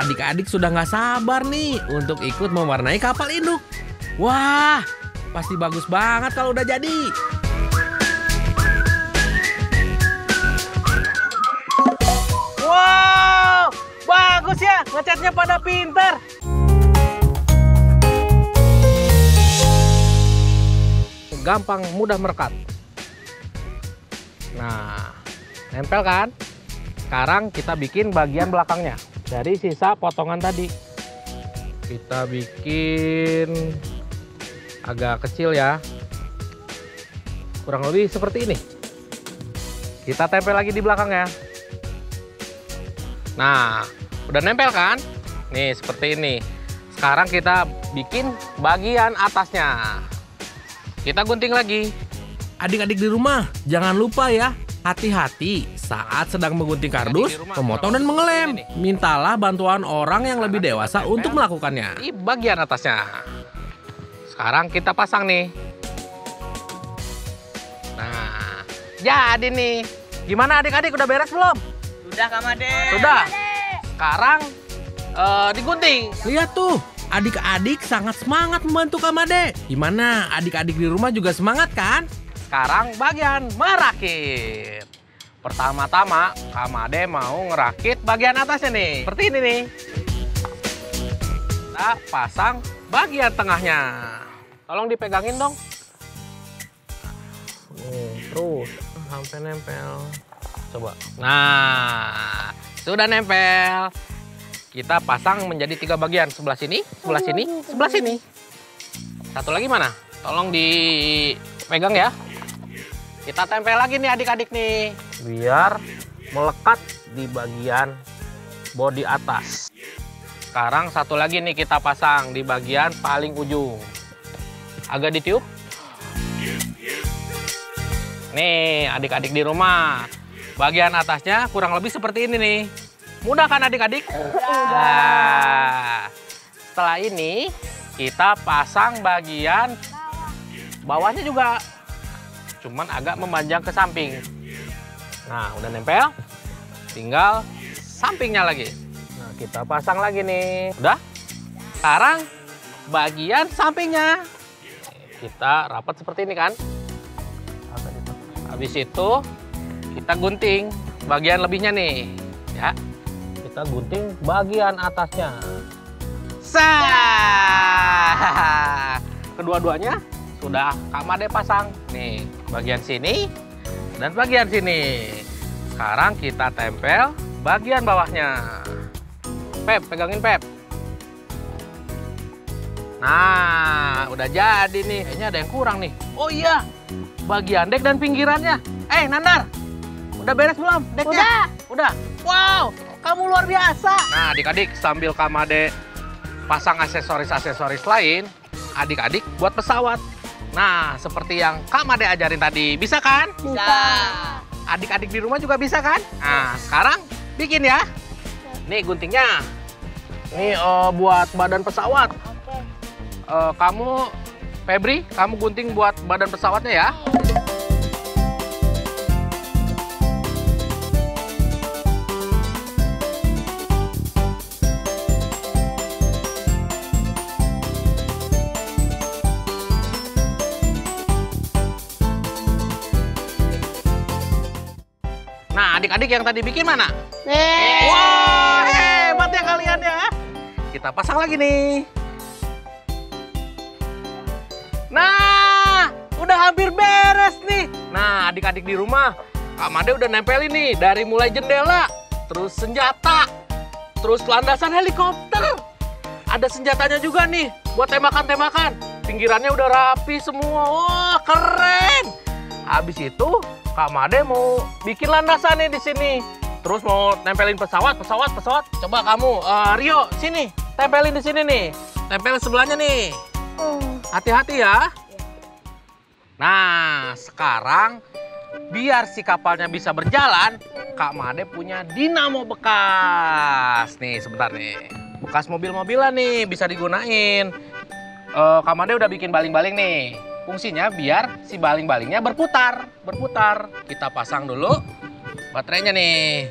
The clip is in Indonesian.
adik-adik sudah nggak sabar nih untuk ikut mewarnai kapal induk. Wah, pasti bagus banget kalau udah jadi. Wow, bagus ya, ngecatnya pada pinter. Gampang, mudah merekat. Nah, nempel kan? Sekarang kita bikin bagian belakangnya dari sisa potongan tadi. Kita bikin agak kecil ya. Kurang lebih seperti ini. Kita tempel lagi di belakang ya. Nah, udah nempel kan? Nih, seperti ini. Sekarang kita bikin bagian atasnya. Kita gunting lagi. Adik-adik di rumah, jangan lupa ya, hati-hati saat sedang menggunting kardus, memotong dan mengelem. Mintalah bantuan orang yang lebih dewasa untuk melakukannya. Di bagian atasnya. Sekarang kita pasang nih. Nah, jadi nih. Gimana adik-adik, udah beres belum? Sudah, Kak Made. Sudah. Sekarang digunting. Lihat tuh, adik-adik sangat semangat membantu Kak Made. Gimana, adik-adik di rumah juga semangat kan? Sekarang bagian merakit. Pertama-tama, Kak Made mau ngerakit bagian atasnya nih. Seperti ini nih. Kita pasang bagian tengahnya. Tolong dipegangin dong. Terus sampai nempel. Coba. Nah, sudah nempel. Kita pasang menjadi 3 bagian. Sebelah sini, sebelah sini, sebelah sini. Satu lagi mana? Tolong dipegang ya. Kita tempel lagi nih adik-adik nih. Biar melekat di bagian bodi atas. Sekarang satu lagi nih kita pasang di bagian paling ujung. Agak ditiup. Nih adik-adik di rumah. Bagian atasnya kurang lebih seperti ini nih. Mudah kan adik-adik? Nah, setelah ini kita pasang bagian bawahnya juga. Cuman agak memanjang ke samping. Nah, udah nempel. Tinggal sampingnya lagi. Nah, kita pasang lagi nih. Udah? Sekarang bagian sampingnya. Kita rapat seperti ini kan. Habis itu kita gunting bagian lebihnya nih. Ya. Kita gunting bagian atasnya. Sah. Kedua-duanya sudah Kak Made pasang. Nih, bagian sini dan bagian sini. Sekarang kita tempel bagian bawahnya. Pep, pegangin Pep. Nah, udah jadi nih. Kayaknya ada yang kurang nih. Oh iya, bagian dek dan pinggirannya. Nandar, udah beres belum deknya? Udah. Wow, kamu luar biasa. Nah, adik-adik sambil Kak Made pasang aksesoris-aksesoris lain, adik-adik buat pesawat. Nah, seperti yang Kak Made ajarin tadi, bisa kan? Bisa. Adik-adik di rumah juga bisa kan? Nah, sekarang bikin ya. Nih guntingnya. Nih buat badan pesawat. Kamu, Febri, kamu gunting buat badan pesawatnya ya. Nah, adik-adik yang tadi bikin mana? Wah, hebat ya kalian ya. Kita pasang lagi nih. Nah, udah hampir beres nih. Nah, adik-adik di rumah, Kak Made udah nempelin nih dari mulai jendela, terus senjata, terus landasan helikopter. Ada senjatanya juga nih buat tembakan-tembakan. Pinggirannya udah rapi semua. Wah, keren. Habis itu Kak Made mau bikin landasan nih di sini. Terus mau nempelin pesawat. Coba kamu, Rio, sini. Tempelin di sini nih. Tempelin sebelahnya nih. Hati-hati ya. Nah, sekarang biar si kapalnya bisa berjalan, Kak Made punya dinamo bekas. Nih, sebentar nih. Bekas mobil-mobilan nih, bisa digunain. Kak Made udah bikin baling-baling nih. Fungsinya biar si baling-balingnya berputar. Kita pasang dulu baterainya nih.